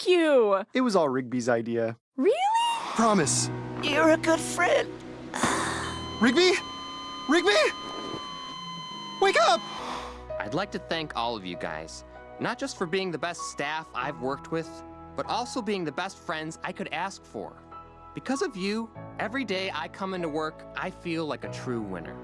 Fuck you! It was all Rigby's idea. Really? Promise. You're a good friend. Rigby? Rigby? Wake up! I'd like to thank all of you guys, not just for being the best staff I've worked with, but also being the best friends I could ask for. Because of you, every day I come into work, I feel like a true winner.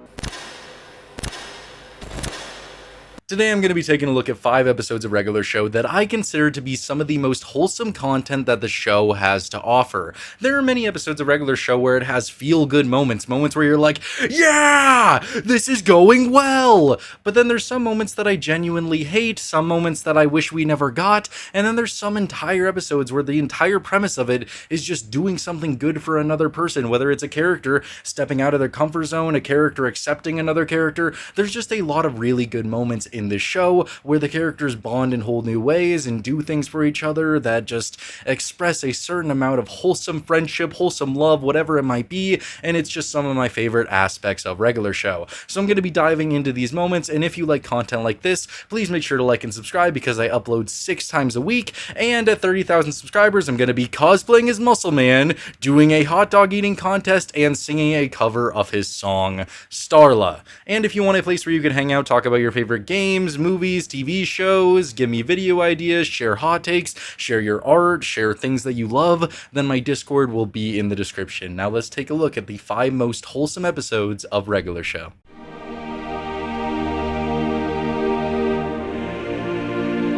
Today I'm going to be taking a look at 5 episodes of Regular Show that I consider to be some of the most wholesome content that the show has to offer. There are many episodes of Regular Show where it has feel-good moments where you're like, yeah, this is going well! But then there's some moments that I genuinely hate, some moments that I wish we never got, and then there's some entire episodes where the entire premise of it is just doing something good for another person, whether it's a character stepping out of their comfort zone, a character accepting another character. There's just a lot of really good moments in this show where the characters bond in whole new ways and do things for each other that just express a certain amount of wholesome friendship, wholesome love, whatever it might be, and it's just some of my favorite aspects of Regular Show. So I'm going to be diving into these moments, and if you like content like this, please make sure to like and subscribe because I upload 6 times a week, and at 30,000 subscribers I'm going to be cosplaying as Muscle Man, doing a hot dog eating contest, and singing a cover of his song Starla. And if you want a place where you can hang out, talk about your favorite games, movies, TV shows, give me video ideas, share hot takes, share your art, share things that you love, then my Discord will be in the description. Now let's take a look at the 5 most wholesome episodes of Regular Show.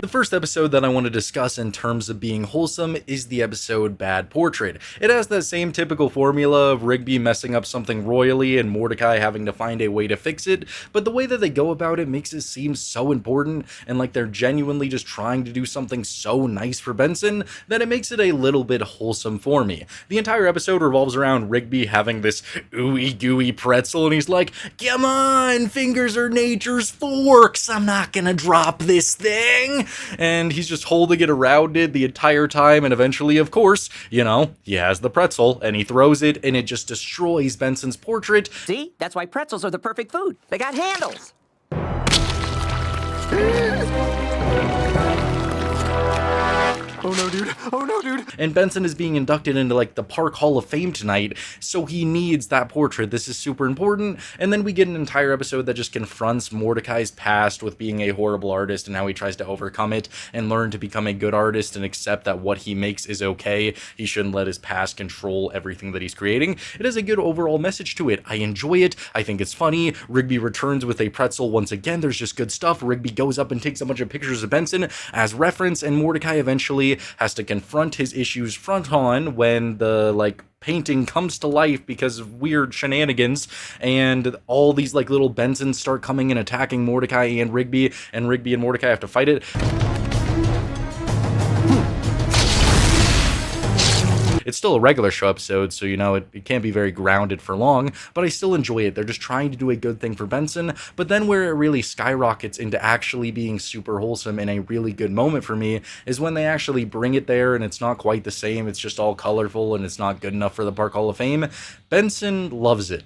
The first episode that I want to discuss in terms of being wholesome is the episode Bad Portrait. It has that same typical formula of Rigby messing up something royally and Mordecai having to find a way to fix it, but the way that they go about it makes it seem so important and like they're genuinely just trying to do something so nice for Benson that it makes it a little bit wholesome for me. The entire episode revolves around Rigby having this ooey gooey pretzel and he's like, come on, fingers are nature's forks, I'm not gonna drop this thing. And he's just holding it around it the entire time, and eventually, of course, you know, he has the pretzel, and he throws it, and it just destroys Benson's portrait. See? That's why pretzels are the perfect food. They got handles. Oh no, dude. Oh no, dude. And Benson is being inducted into like the Park Hall of Fame tonight, so he needs that portrait. This is super important. And then we get an entire episode that just confronts Mordecai's past with being a horrible artist and how he tries to overcome it and learn to become a good artist and accept that what he makes is okay. He shouldn't let his past control everything that he's creating. It has a good overall message to it. I enjoy it. I think it's funny. Rigby returns with a pretzel once again. There's just good stuff. Rigby goes up and takes a bunch of pictures of Benson as reference, and Mordecai eventually has to confront his issues front on when the painting comes to life because of weird shenanigans, and all these little Bensons start coming and attacking Mordecai and Rigby and Mordecai have to fight it. It's still a Regular Show episode, so, you know, it can't be very grounded for long, but I still enjoy it. They're just trying to do a good thing for Benson, but then where it really skyrockets into actually being super wholesome and a really good moment for me is when they actually bring it there and it's not quite the same. It's just all colorful and it's not good enough for the Park Hall of Fame. Benson loves it.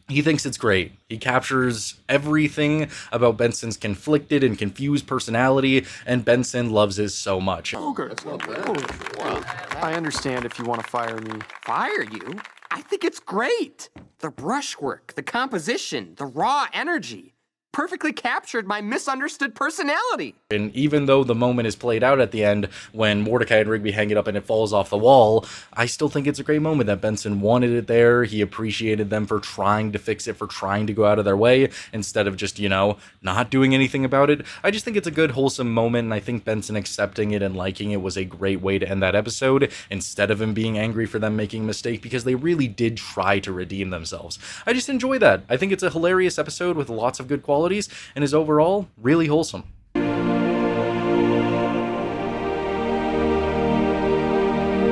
He thinks it's great. He captures everything about Benson's conflicted and confused personality, and Benson loves it so much. Okay. That's not bad. Well, I understand if you want to fire me. Fire you? I think it's great. The brushwork, the composition, the raw energy. Perfectly captured my misunderstood personality. And even though the moment is played out at the end when Mordecai and Rigby hang it up and it falls off the wall, I still think it's a great moment that Benson wanted it there. He appreciated them for trying to fix it, for trying to go out of their way instead of just, you know, not doing anything about it. I just think it's a good, wholesome moment, and I think Benson accepting it and liking it was a great way to end that episode instead of him being angry for them making a mistake, because they really did try to redeem themselves. I just enjoy that. I think it's a hilarious episode with lots of good qualities and is overall really wholesome.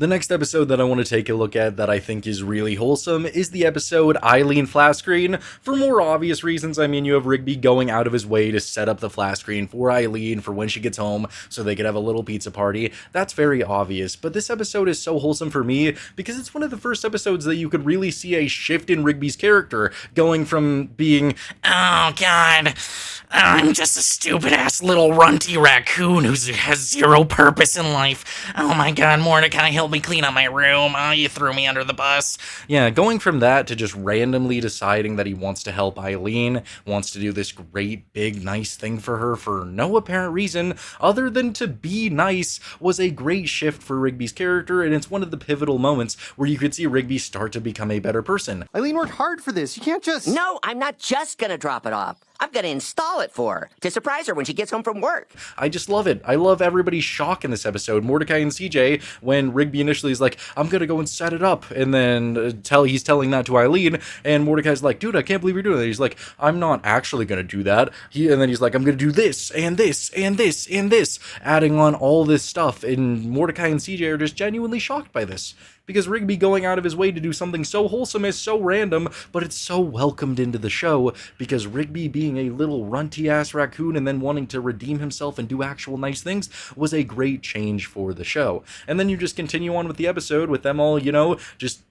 The next episode that I want to take a look at that I think is really wholesome is the episode Eileen Flat Screen. For more obvious reasons, I mean, you have Rigby going out of his way to set up the flat screen for Eileen for when she gets home so they could have a little pizza party. That's very obvious, but this episode is so wholesome for me because it's one of the first episodes that you could really see a shift in Rigby's character, going from being, oh god, I'm just a stupid-ass little runty raccoon who has zero purpose in life. Oh my god, Mordecai, help me clean up my room. Oh, you threw me under the bus. Yeah, going from that to just randomly deciding that he wants to help Eileen, wants to do this great, big, nice thing for her for no apparent reason other than to be nice, was a great shift for Rigby's character, and it's one of the pivotal moments where you could see Rigby start to become a better person. Eileen worked hard for this. You can't just... No, I'm not just gonna drop it off. I'm gonna install it for her to surprise her when she gets home from work. I just love it. I love everybody's shock in this episode. Mordecai and CJ, when Rigby initially is like, I'm gonna go and set it up, and then he's telling that to Eileen, and Mordecai's like, dude, I can't believe you're doing that. He's like, I'm not actually gonna do that. And then he's like, I'm gonna do this, and this, and this, and this, adding on all this stuff, and Mordecai and CJ are just genuinely shocked by this. Because Rigby going out of his way to do something so wholesome is so random, but it's so welcomed into the show, because Rigby being a little runty-ass raccoon and then wanting to redeem himself and do actual nice things was a great change for the show. And then you just continue on with the episode with them all, you know, just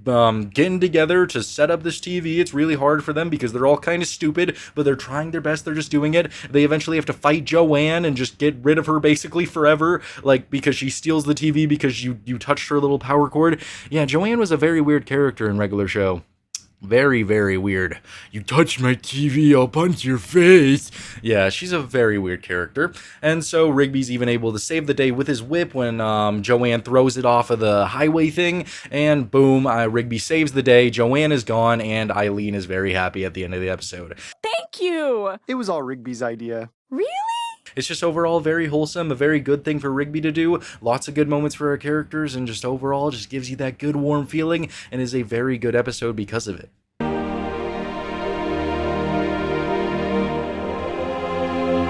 getting together to set up this TV. It's really hard for them because they're all kind of stupid, but they're trying their best. They're just doing it. They eventually have to fight Joanne and just get rid of her basically forever, like because she steals the TV because you touched her little power cord. Yeah, Joanne was a very weird character in regular show. Very, very weird. You touched my TV, I'll punch your face. Yeah, she's a very weird character. And so Rigby's even able to save the day with his whip when Joanne throws it off of the highway thing. And boom, Rigby saves the day. Joanne is gone, and Eileen is very happy at the end of the episode. Thank you. It was all Rigby's idea. Really? It's just overall very wholesome, a very good thing for Rigby to do. Lots of good moments for our characters, and just overall just gives you that good warm feeling, and is a very good episode because of it.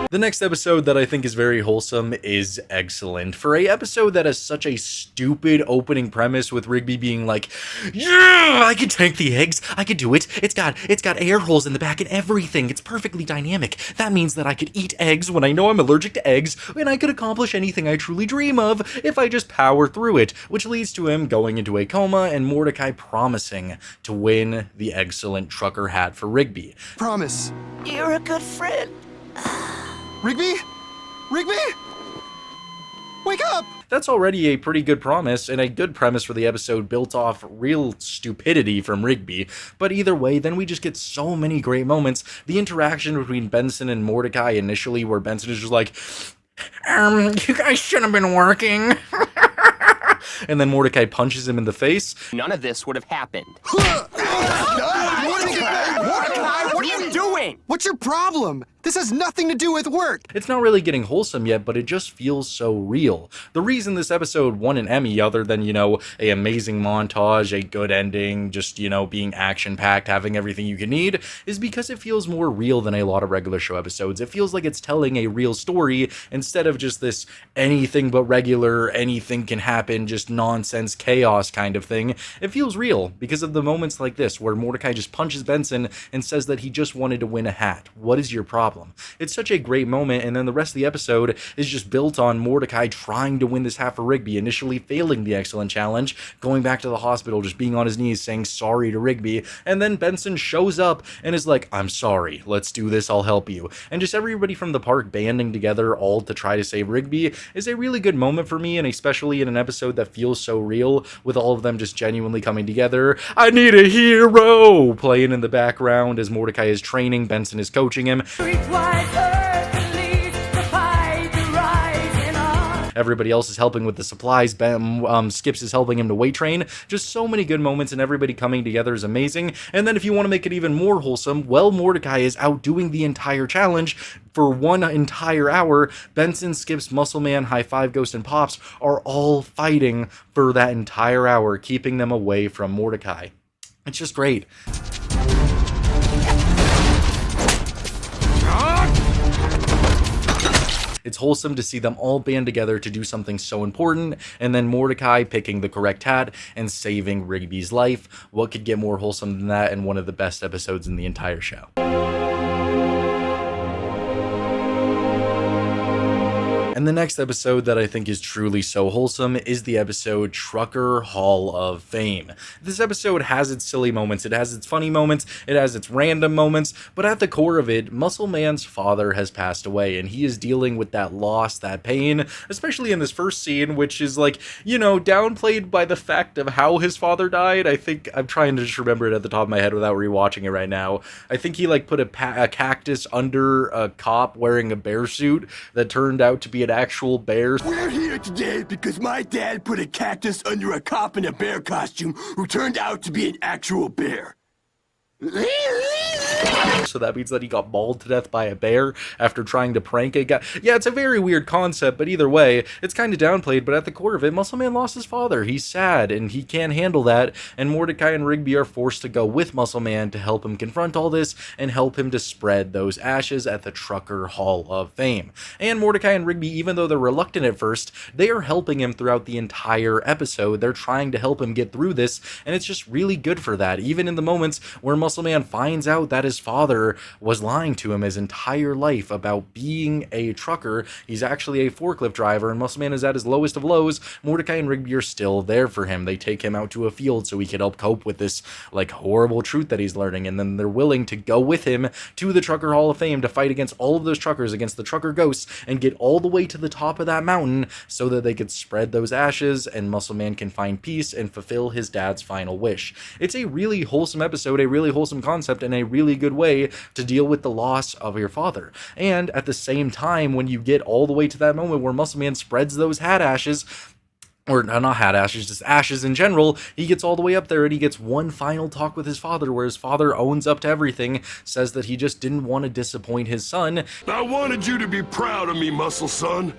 The next episode that I think is very wholesome is Eggcellent. For a episode that has such a stupid opening premise with Rigby being like, yeah, I can tank the eggs, I can do it. It's got air holes in the back and everything. It's perfectly dynamic. That means that I could eat eggs when I know I'm allergic to eggs, and I could accomplish anything I truly dream of if I just power through it, which leads to him going into a coma and Mordecai promising to win the Eggcellent trucker hat for Rigby. Promise. You're a good friend. Rigby? Rigby? Wake up! That's already a pretty good promise, and a good premise for the episode built off real stupidity from Rigby. But either way, then we just get so many great moments. The interaction between Benson and Mordecai initially, where Benson is just like, you guys shouldn't have been working. And then Mordecai punches him in the face. None of this would have happened. Mordecai, what are you doing? What's your problem? This has nothing to do with work. It's not really getting wholesome yet, but it just feels so real. The reason this episode won an Emmy, other than, you know, an amazing montage, a good ending, just, you know, being action-packed, having everything you can need, is because it feels more real than a lot of regular show episodes. It feels like it's telling a real story instead of just this anything but regular, anything can happen, just nonsense chaos kind of thing. It feels real because of the moments like this where Mordecai just punches Benson and says that he just wanted to win a hat. What is your problem? It's such a great moment, and then the rest of the episode is just built on Mordecai trying to win this hat for Rigby, initially failing the Eggcellent challenge, going back to the hospital, just being on his knees saying sorry to Rigby, and then Benson shows up and is like, I'm sorry, let's do this, I'll help you. And just everybody from the park banding together all to try to save Rigby is a really good moment for me, and especially in an episode that feels so real, with all of them just genuinely coming together. I need a hero playing in the background as Mordecai is training, Benson is coaching him. Everybody else is helping with the supplies. Skips is helping him to weight train. Just so many good moments, and everybody coming together is amazing. And then if you want to make it even more wholesome, well, Mordecai is outdoing the entire challenge for 1 entire hour. Benson, Skips, Muscle Man, High Five, Ghost, and Pops are all fighting for that entire hour, keeping them away from Mordecai. It's just great. It's wholesome to see them all band together to do something so important, and then Mordecai picking the correct hat and saving Rigby's life. What could get more wholesome than that in one of the best episodes in the entire show? And the next episode that I think is truly so wholesome is the episode Trucker Hall of Fame. This episode has its silly moments, it has its funny moments, it has its random moments, but at the core of it, Muscle Man's father has passed away, and he is dealing with that loss, that pain, especially in this first scene, which is like, you know, downplayed by the fact of how his father died. I think I'm trying to just remember it at the top of my head without rewatching it right now. I think he like put a cactus under a cop wearing a bear suit that turned out to be an actual bear. We're here today because my dad put a cactus under a cop in a bear costume who turned out to be an actual bear. So that means that he got mauled to death by a bear after trying to prank a guy. Yeah, it's a very weird concept, but either way, it's kind of downplayed, but at the core of it, Muscle Man lost his father. He's sad, and he can't handle that, and Mordecai and Rigby are forced to go with Muscle Man to help him confront all this and help him to spread those ashes at the Trucker Hall of Fame. And Mordecai and Rigby, even though they're reluctant at first, they are helping him throughout the entire episode. They're trying to help him get through this, and it's just really good for that. Even in the moments where Muscle Man finds out that his father was lying to him his entire life about being a trucker, he's actually a forklift driver, and Muscle Man is at his lowest of lows, Mordecai and Rigby are still there for him. They take him out to a field so he can help cope with this like horrible truth that he's learning, and then they're willing to go with him to the Trucker Hall of Fame to fight against all of those truckers, against the trucker ghosts, and get all the way to the top of that mountain so that they could spread those ashes and Muscle Man can find peace and fulfill his dad's final wish. It's a really wholesome episode, a really wholesome concept, and a really good way to deal with the loss of your father. And at the same time, when you get all the way to that moment where Muscle Man spreads those hat ashes, or not hat ashes, just ashes in general, he gets all the way up there and he gets one final talk with his father where his father owns up to everything, says that he just didn't want to disappoint his son. I wanted you to be proud of me, Muscle Son.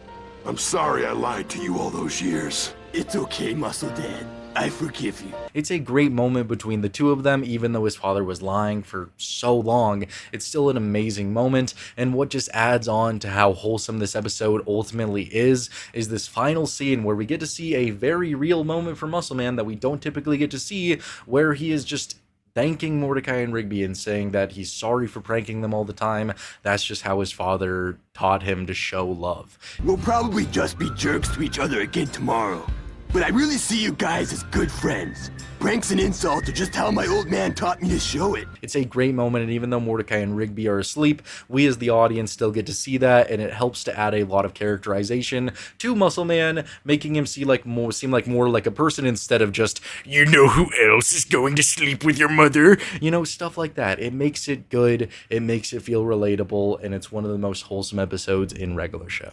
I'm sorry I lied to you all those years. It's okay, Muscle Dad. I forgive you. It's a great moment between the two of them, even though his father was lying for so long. It's still an amazing moment, and what just adds on to how wholesome this episode ultimately is this final scene where we get to see a very real moment for Muscle Man that we don't typically get to see, where he is just thanking Mordecai and Rigby and saying that he's sorry for pranking them all the time. That's just how his father taught him to show love. We'll probably just be jerks to each other again tomorrow. But I really see you guys as good friends. Pranks and insults are just how my old man taught me to show it. It's a great moment, and even though Mordecai and Rigby are asleep, we as the audience still get to see that, and it helps to add a lot of characterization to Muscle Man, making him seem like more like a person instead of just, you know who else is going to sleep with your mother? You know, stuff like that. It makes it good, it makes it feel relatable, and it's one of the most wholesome episodes in regular show.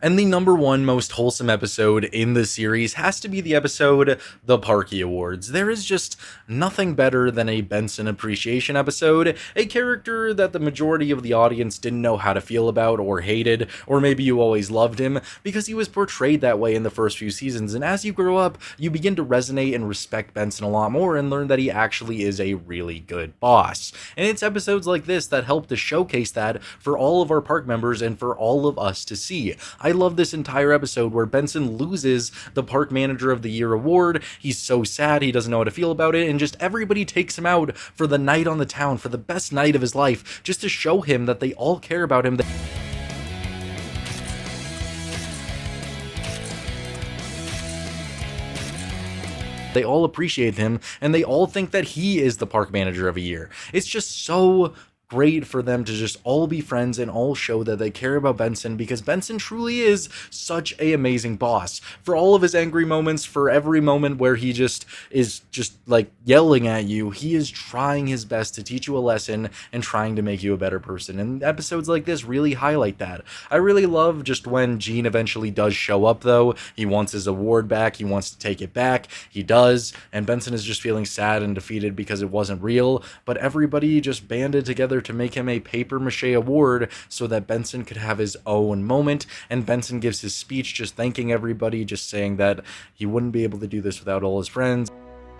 And the number one most wholesome episode in the series has to be the episode The Parkie Awards. There is just nothing better than a Benson appreciation episode, a character that the majority of the audience didn't know how to feel about or hated, or maybe you always loved him, because he was portrayed that way in the first few seasons, and as you grow up, you begin to resonate and respect Benson a lot more and learn that he actually is a really good boss. And it's episodes like this that help to showcase that for all of our park members and for all of us to see. I love this entire episode where Benson loses the Park Manager of the Year award. He's so sad, he doesn't know how to feel about it, and just everybody takes him out for the night on the town, for the best night of his life, just to show him that they all care about him. They all appreciate him, and they all think that he is the Park Manager of a Year. It's just so great for them to just all be friends and all show that they care about Benson, because Benson truly is such an amazing boss. For all of his angry moments, for every moment where he just is like yelling at you, he is trying his best to teach you a lesson and trying to make you a better person. And episodes like this really highlight that. I really love just when Gene eventually does show up though. He wants his award back, he wants to take it back, he does, and Benson is just feeling sad and defeated because it wasn't real, but everybody just banded together to make him a paper-mache award so that Benson could have his own moment, and Benson gives his speech just thanking everybody, just saying that he wouldn't be able to do this without all his friends.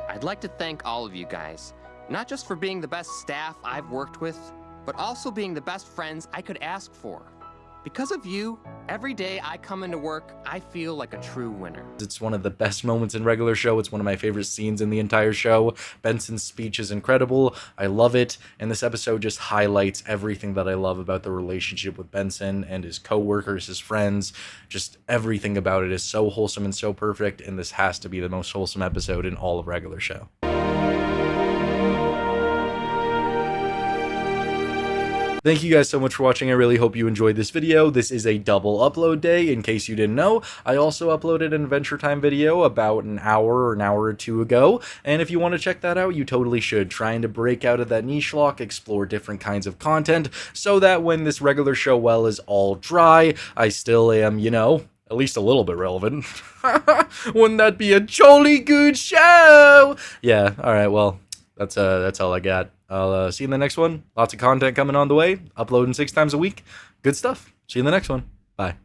I'd like to thank all of you guys, Not just for being the best staff I've worked with, but also being the best friends I could ask for. Because of you, every day I come into work, I feel like a true winner. It's one of the best moments in regular show. It's one of my favorite scenes in the entire show. Benson's speech is incredible. I love it. And this episode just highlights everything that I love about the relationship with Benson and his coworkers, his friends. Just everything about it is so wholesome and so perfect. And this has to be the most wholesome episode in all of regular show. Thank you guys so much for watching. I really hope you enjoyed this video. This is a double upload day, in case you didn't know. I also uploaded an Adventure Time video about an hour or two ago, and if you want to check that out, you totally should. Trying to break out of that niche lock, explore different kinds of content, so that when this regular show well is all dry, I still am, you know, at least a little bit relevant. Wouldn't that be a jolly good show? Yeah, alright, well, that's all I got. I'll see you in the next one. Lots of content coming on the way. Uploading 6 times a week. Good stuff. See you in the next one. Bye.